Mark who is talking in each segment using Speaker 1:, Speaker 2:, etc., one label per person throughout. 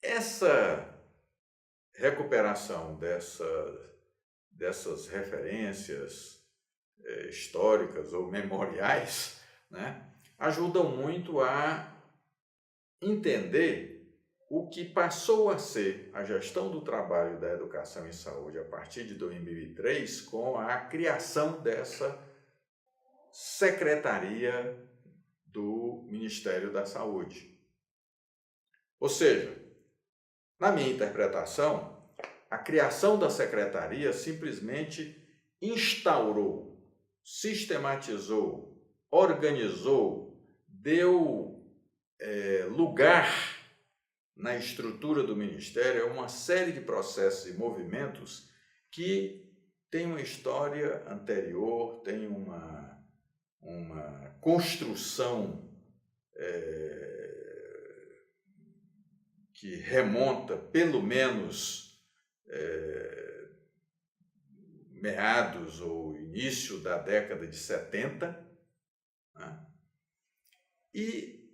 Speaker 1: Essa recuperação dessas referências históricas ou memoriais, né, ajudam muito a entender o que passou a ser a gestão do trabalho e da educação em saúde a partir de 2003, com a criação dessa Secretaria do Ministério da Saúde. Ou seja, na minha interpretação, a criação da secretaria simplesmente instaurou, sistematizou, organizou, deu lugar na estrutura do Ministério a uma série de processos e movimentos que têm uma história anterior, têm uma construção que remonta pelo menos meados ou início da década de 70, né? E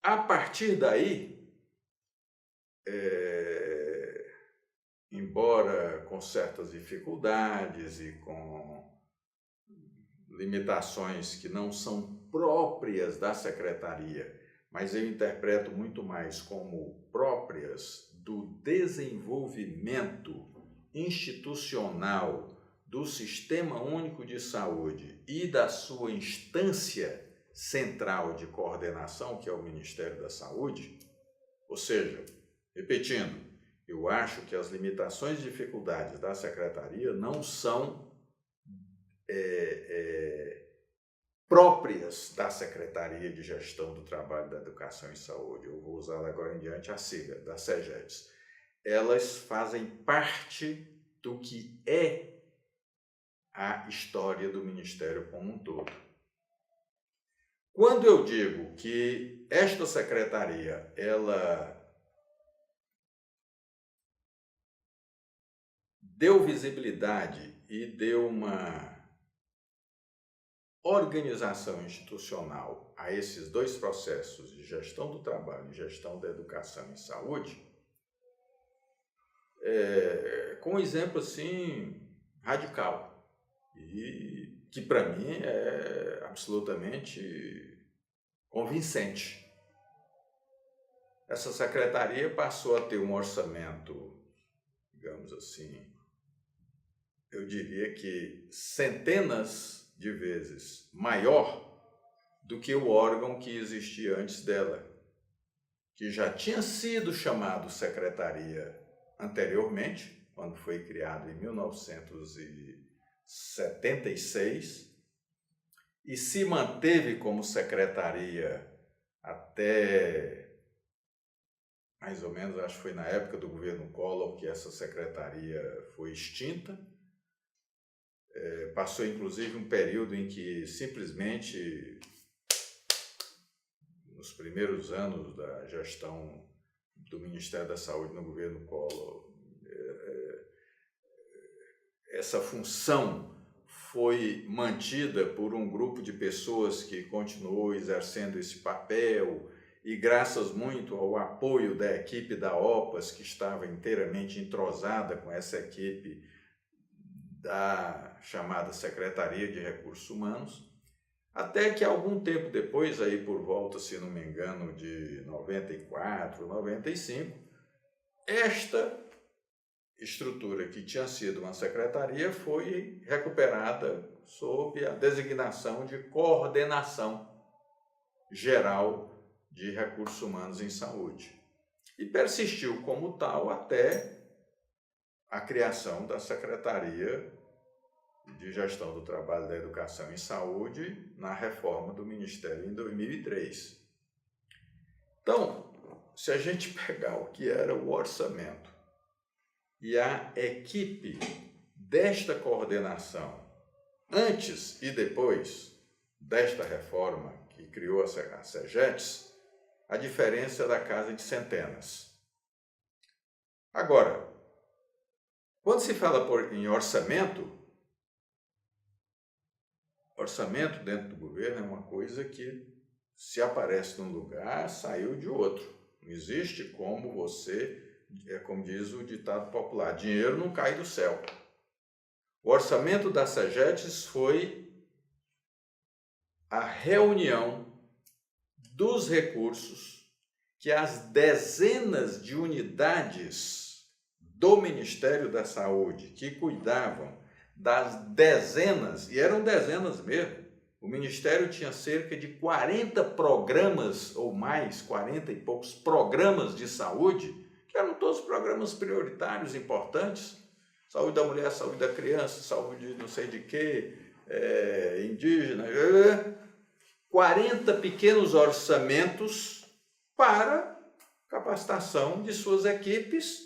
Speaker 1: a partir daí, embora com certas dificuldades e com limitações que não são próprias da secretaria, mas eu interpreto muito mais como próprias do desenvolvimento institucional do Sistema Único de Saúde e da sua instância central de coordenação, que é o Ministério da Saúde. Ou seja, repetindo, eu acho que as limitações e dificuldades da secretaria não são próprias da Secretaria de Gestão do Trabalho, da Educação e Saúde. Eu vou usar agora em diante a sigla da SEGEDS. Elas fazem parte do que é a história do Ministério como um todo. Quando eu digo que esta secretaria, ela deu visibilidade e deu uma organização institucional a esses dois processos de gestão do trabalho e gestão da educação e saúde, com um exemplo assim radical e que para mim é absolutamente convincente. Essa secretaria passou a ter um orçamento, digamos assim, eu diria que centenas de vezes maior do que o órgão que existia antes dela, que já tinha sido chamado secretaria anteriormente, quando foi criado em 1976, e se manteve como secretaria até mais ou menos, acho que foi na época do governo Collor que essa secretaria foi extinta. Passou inclusive um período em que simplesmente, nos primeiros anos da gestão do Ministério da Saúde no governo Collor, essa função foi mantida por um grupo de pessoas que continuou exercendo esse papel e graças muito ao apoio da equipe da OPAS, que estava inteiramente entrosada com essa equipe da chamada Secretaria de Recursos Humanos, até que algum tempo depois, aí por volta, se não me engano, de 94, 95, esta estrutura que tinha sido uma secretaria foi recuperada sob a designação de Coordenação Geral de Recursos Humanos em Saúde. E persistiu como tal até a criação da Secretaria de Gestão do Trabalho, da Educação e Saúde na reforma do Ministério em 2003. Então, se a gente pegar o que era o orçamento e a equipe desta coordenação antes e depois desta reforma que criou a SEGEDS, a diferença é da casa de centenas. Agora, quando se fala em orçamento dentro do governo é uma coisa que se aparece num lugar, saiu de outro. Não existe como você, como diz o ditado popular, dinheiro não cai do céu. O orçamento da SEGETS foi a reunião dos recursos que as dezenas de unidades do Ministério da Saúde que cuidavam das dezenas, e eram dezenas mesmo, o Ministério tinha cerca de 40 programas ou mais, 40 e poucos programas de saúde, que eram todos programas prioritários, importantes, saúde da mulher, saúde da criança, saúde não sei de quê, indígena, 40 pequenos orçamentos para capacitação de suas equipes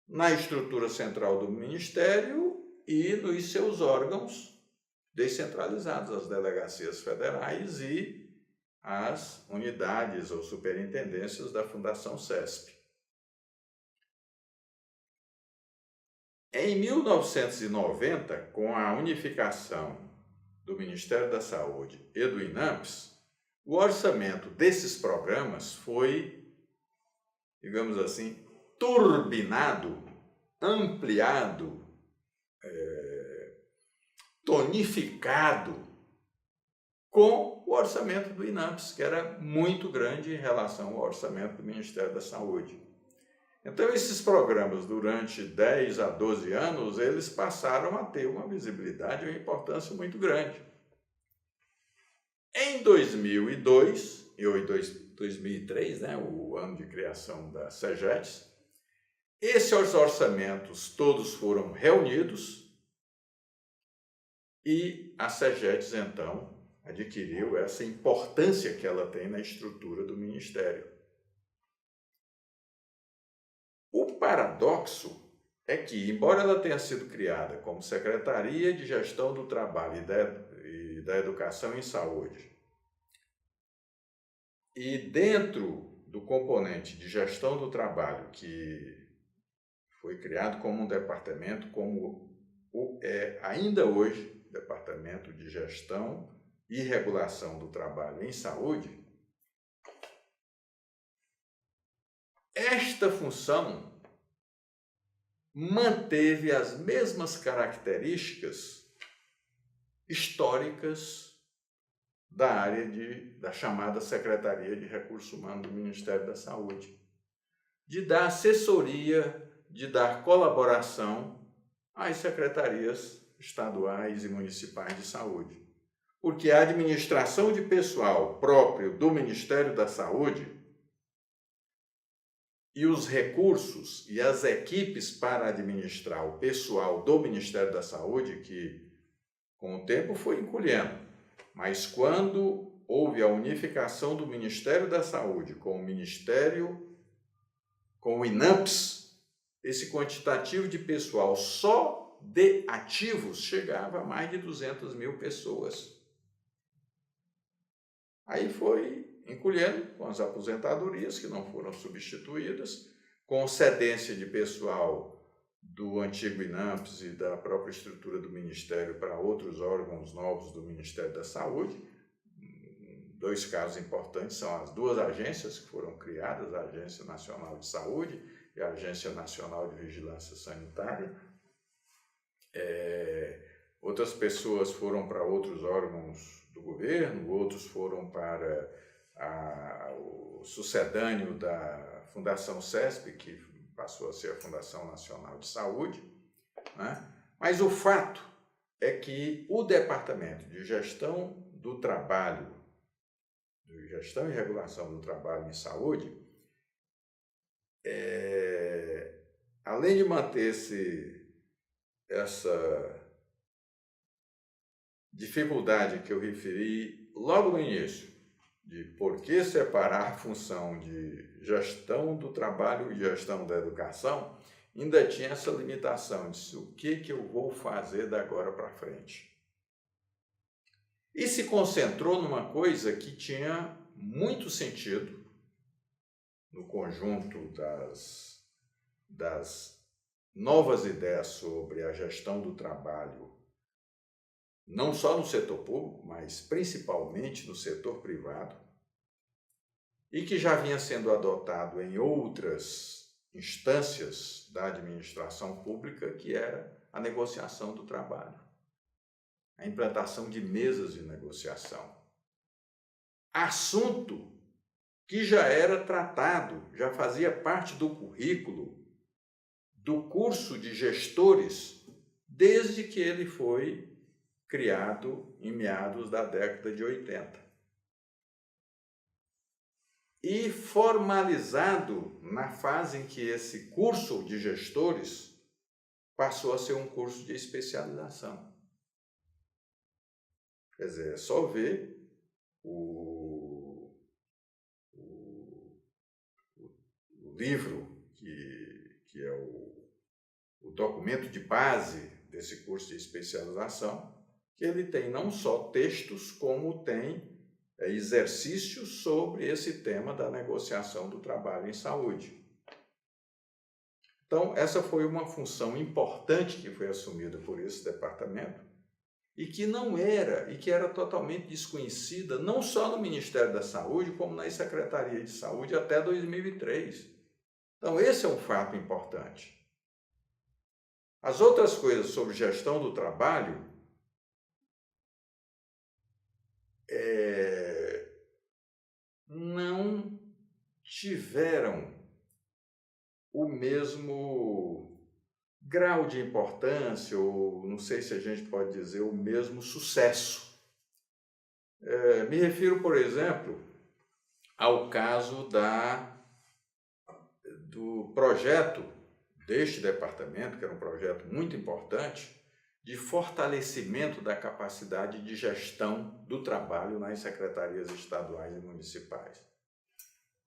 Speaker 1: na estrutura central do Ministério e nos seus órgãos descentralizados, as delegacias federais e as unidades ou superintendências da Fundação CESP. Em 1990, com a unificação do Ministério da Saúde e do INAMPS, o orçamento desses programas foi, digamos assim, turbinado, ampliado, tonificado com o orçamento do INAMPS, que era muito grande em relação ao orçamento do Ministério da Saúde. Então, esses programas, durante 10 a 12 anos, eles passaram a ter uma visibilidade e uma importância muito grande. Em 2002 e 2003, o ano de criação da SEGETS, esses orçamentos todos foram reunidos e a SEGETS, então, adquiriu essa importância que ela tem na estrutura do Ministério. O paradoxo é que, embora ela tenha sido criada como Secretaria de Gestão do Trabalho e da Educação em Saúde, e dentro do componente de gestão do trabalho, que foi criado como um departamento, como é ainda hoje, Departamento de Gestão e Regulação do Trabalho em Saúde, esta função manteve as mesmas características históricas da área da chamada Secretaria de Recursos Humanos do Ministério da Saúde, de dar assessoria, de dar colaboração às secretarias estaduais e municipais de saúde. Porque a administração de pessoal próprio do Ministério da Saúde e os recursos e as equipes para administrar o pessoal do Ministério da Saúde, que com o tempo foi encolhendo, mas quando houve a unificação do Ministério da Saúde com o Ministério, com o INAMPS, esse quantitativo de pessoal só de ativos chegava a mais de 200 mil pessoas. Aí foi encolhendo com as aposentadorias, que não foram substituídas, com cedência de pessoal do antigo INAMPS e da própria estrutura do Ministério para outros órgãos novos do Ministério da Saúde. Dois casos importantes são as duas agências que foram criadas, a Agência Nacional de Saúde e a Agência Nacional de Vigilância Sanitária. Outras pessoas foram para outros órgãos do governo, outros foram para o sucedâneo da Fundação CESP, que passou a ser a Fundação Nacional de Saúde, né? Mas o fato é que o Departamento de Gestão do Trabalho, de Gestão e Regulação do Trabalho em Saúde, além de manter essa dificuldade que eu referi logo no início, de por que separar a função de gestão do trabalho e gestão da educação, ainda tinha essa limitação de o que eu vou fazer da agora para frente. E se concentrou numa coisa que tinha muito sentido no conjunto das novas ideias sobre a gestão do trabalho, não só no setor público, mas principalmente no setor privado, e que já vinha sendo adotado em outras instâncias da administração pública, que era a negociação do trabalho, a implantação de mesas de negociação. Assunto que já era tratado, já fazia parte do currículo do curso de gestores desde que ele foi criado em meados da década de 80. E formalizado na fase em que esse curso de gestores passou a ser um curso de especialização. Quer dizer, é só ver o livro, que é o documento de base desse curso de especialização, que ele tem não só textos, como tem exercícios sobre esse tema da negociação do trabalho em saúde. Então, essa foi uma função importante que foi assumida por esse departamento e que não era, e que era totalmente desconhecida, não só no Ministério da Saúde, como nas Secretarias de Saúde até 2003. Então, esse é um fato importante. As outras coisas sobre gestão do trabalho não tiveram o mesmo grau de importância, ou não sei se a gente pode dizer o mesmo sucesso. Me refiro, por exemplo, ao caso do projeto deste departamento, que era um projeto muito importante, de fortalecimento da capacidade de gestão do trabalho nas secretarias estaduais e municipais,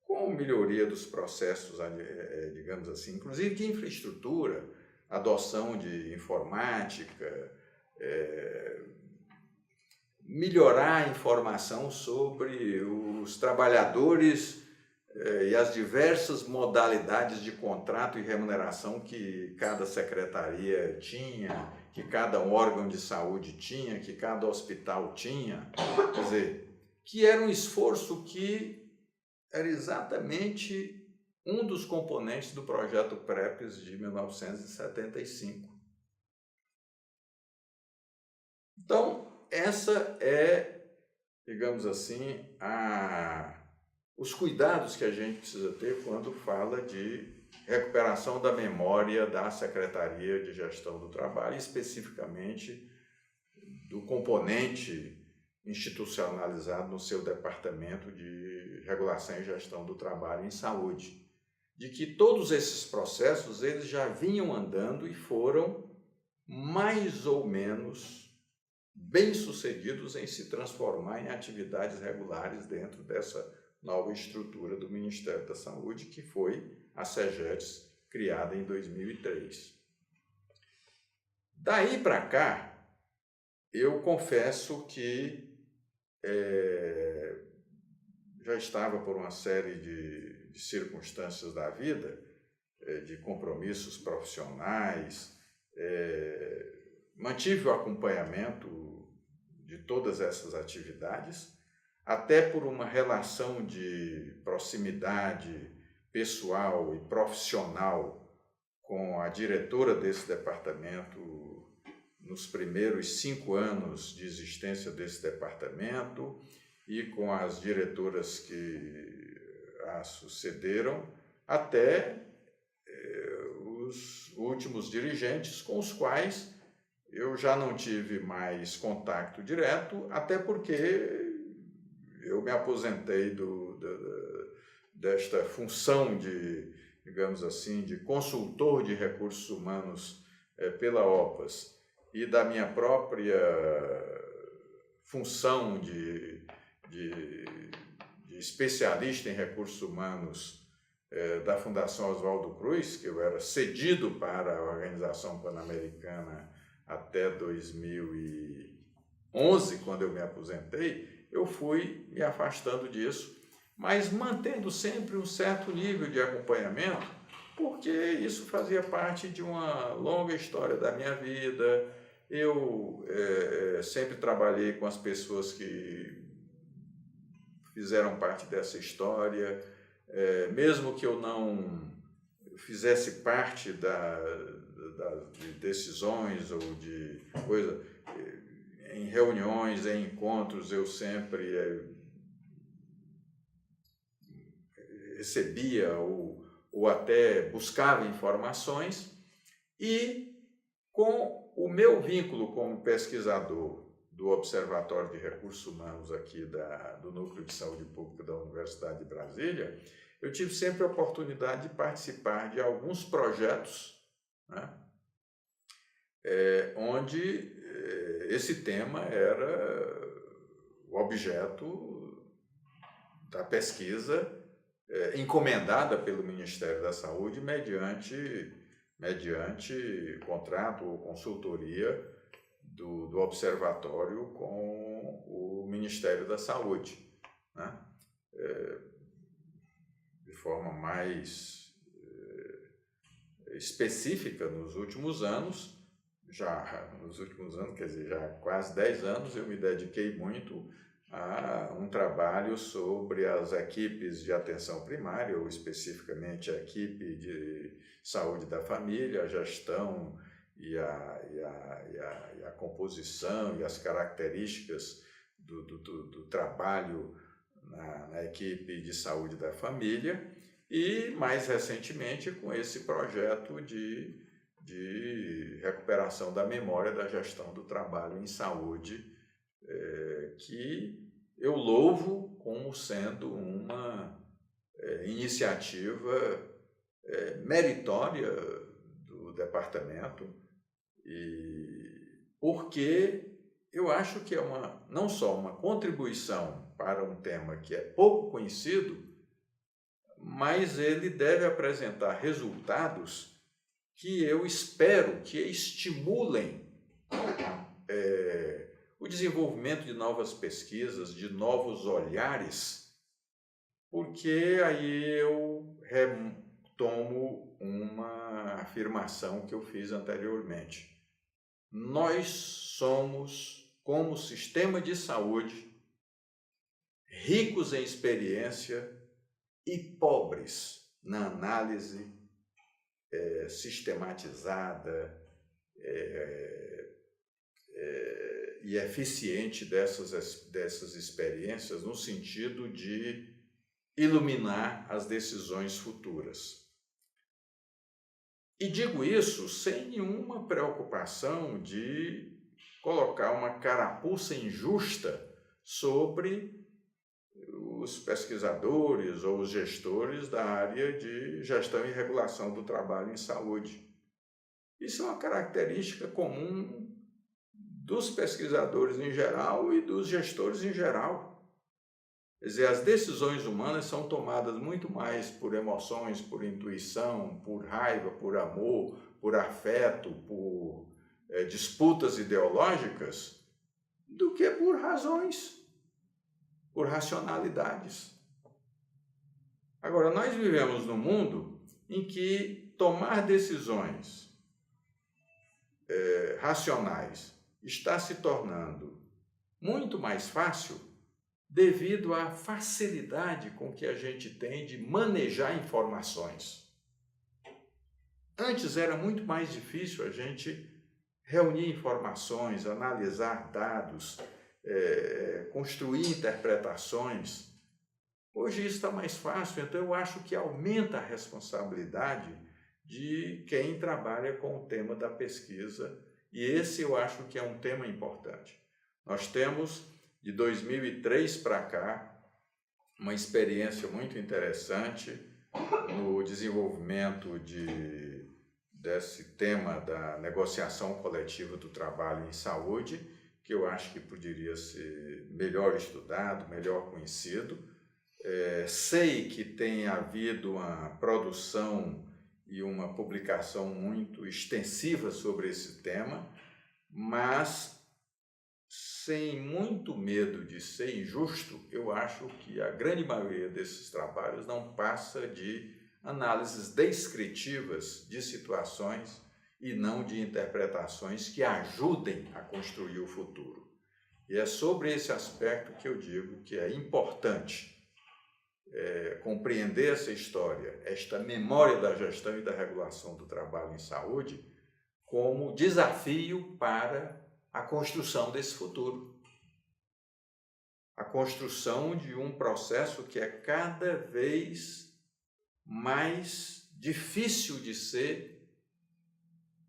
Speaker 1: com melhoria dos processos, digamos assim, inclusive de infraestrutura, adoção de informática, melhorar a informação sobre os trabalhadores e as diversas modalidades de contrato e remuneração que cada secretaria tinha, que cada órgão de saúde tinha, que cada hospital tinha. Quer dizer, que era um esforço que era exatamente um dos componentes do projeto PREPES de 1975. Então, essa é, digamos assim, os cuidados que a gente precisa ter quando fala de recuperação da memória da Secretaria de Gestão do Trabalho, especificamente do componente institucionalizado no seu Departamento de Regulação e Gestão do Trabalho em Saúde, de que todos esses processos eles já vinham andando e foram mais ou menos bem-sucedidos em se transformar em atividades regulares dentro dessa nova estrutura do Ministério da Saúde, que foi a SEGEDES, criada em 2003. Daí para cá, eu confesso que já estava por uma série de circunstâncias da vida, de compromissos profissionais, mantive o acompanhamento de todas essas atividades, até por uma relação de proximidade pessoal e profissional com a diretora desse departamento nos primeiros 5 anos de existência desse departamento e com as diretoras que a sucederam, até os últimos dirigentes com os quais eu já não tive mais contato direto, até porque eu me aposentei desta função de, digamos assim, de consultor de recursos humanos pela OPAS e da minha própria função de especialista em recursos humanos da Fundação Oswaldo Cruz, que eu era cedido para a Organização Pan-Americana até 2011, quando eu me aposentei. Eu fui me afastando disso, mas mantendo sempre um certo nível de acompanhamento, porque isso fazia parte de uma longa história da minha vida. Eu sempre trabalhei com as pessoas que fizeram parte dessa história, mesmo que eu não fizesse parte de decisões ou de coisa, em reuniões, em encontros, eu sempre recebia ou até buscava informações, e com o meu vínculo como pesquisador do Observatório de Recursos Humanos aqui do Núcleo de Saúde Pública da Universidade de Brasília, eu tive sempre a oportunidade de participar de alguns projetos, né, onde esse tema era o objeto da pesquisa encomendada pelo Ministério da Saúde mediante contrato ou consultoria do Observatório com o Ministério da Saúde, né? De forma mais específica, nos últimos anos, quer dizer, já há quase 10 anos, eu me dediquei muito a um trabalho sobre as equipes de atenção primária, ou especificamente a equipe de saúde da família, a gestão e a composição e as características do trabalho na equipe de saúde da família, e mais recentemente com esse projeto de recuperação da memória da gestão do trabalho em saúde, que eu louvo como sendo uma iniciativa meritória do departamento, e porque eu acho que é não só uma contribuição para um tema que é pouco conhecido, mas ele deve apresentar resultados que eu espero que estimulem o desenvolvimento de novas pesquisas, de novos olhares, porque aí eu retomo uma afirmação que eu fiz anteriormente. Nós somos, como sistema de saúde, ricos em experiência e pobres na análise sistematizada e eficiente dessas experiências, no sentido de iluminar as decisões futuras. E digo isso sem nenhuma preocupação de colocar uma carapuça injusta sobre os pesquisadores ou os gestores da área de gestão e regulação do trabalho em saúde. Isso é uma característica comum dos pesquisadores em geral e dos gestores em geral. Quer dizer, as decisões humanas são tomadas muito mais por emoções, por intuição, por raiva, por amor, por afeto, por disputas ideológicas, do que por razões, por racionalidades. Agora, nós vivemos num mundo em que tomar decisões racionais está se tornando muito mais fácil devido à facilidade com que a gente tem de manejar informações. Antes era muito mais difícil a gente reunir informações, analisar dados, construir interpretações. Hoje isso está mais fácil, então eu acho que aumenta a responsabilidade de quem trabalha com o tema da pesquisa, e esse eu acho que é um tema importante. Nós temos, de 2003 para cá, uma experiência muito interessante no desenvolvimento desse tema da negociação coletiva do trabalho em saúde, que eu acho que poderia ser melhor estudado, melhor conhecido. Sei que tem havido uma produção e uma publicação muito extensiva sobre esse tema, mas sem muito medo de ser injusto, eu acho que a grande maioria desses trabalhos não passa de análises descritivas de situações e não de interpretações que ajudem a construir o futuro. E é sobre esse aspecto que eu digo que é importante compreender essa história, esta memória da gestão e da regulação do trabalho em saúde, como desafio para a construção desse futuro. A construção de um processo que é cada vez mais difícil de ser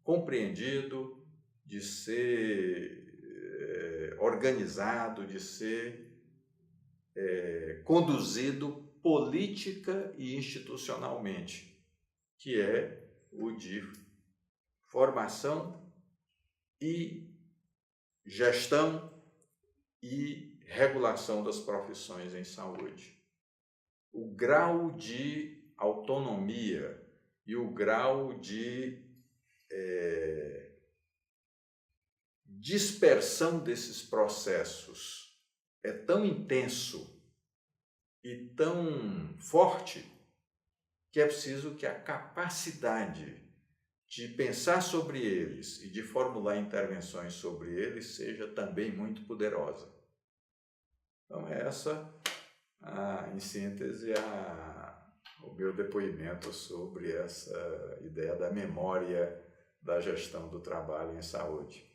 Speaker 1: compreendido, de ser organizado, de ser conduzido política e institucionalmente, que é o de formação e gestão e regulação das profissões em saúde. O grau de autonomia e o grau de dispersão desses processos é tão intenso e tão forte que é preciso que a capacidade de pensar sobre eles e de formular intervenções sobre eles seja também muito poderosa. Então, essa, em síntese, o meu depoimento sobre essa ideia da memória da gestão do trabalho em saúde.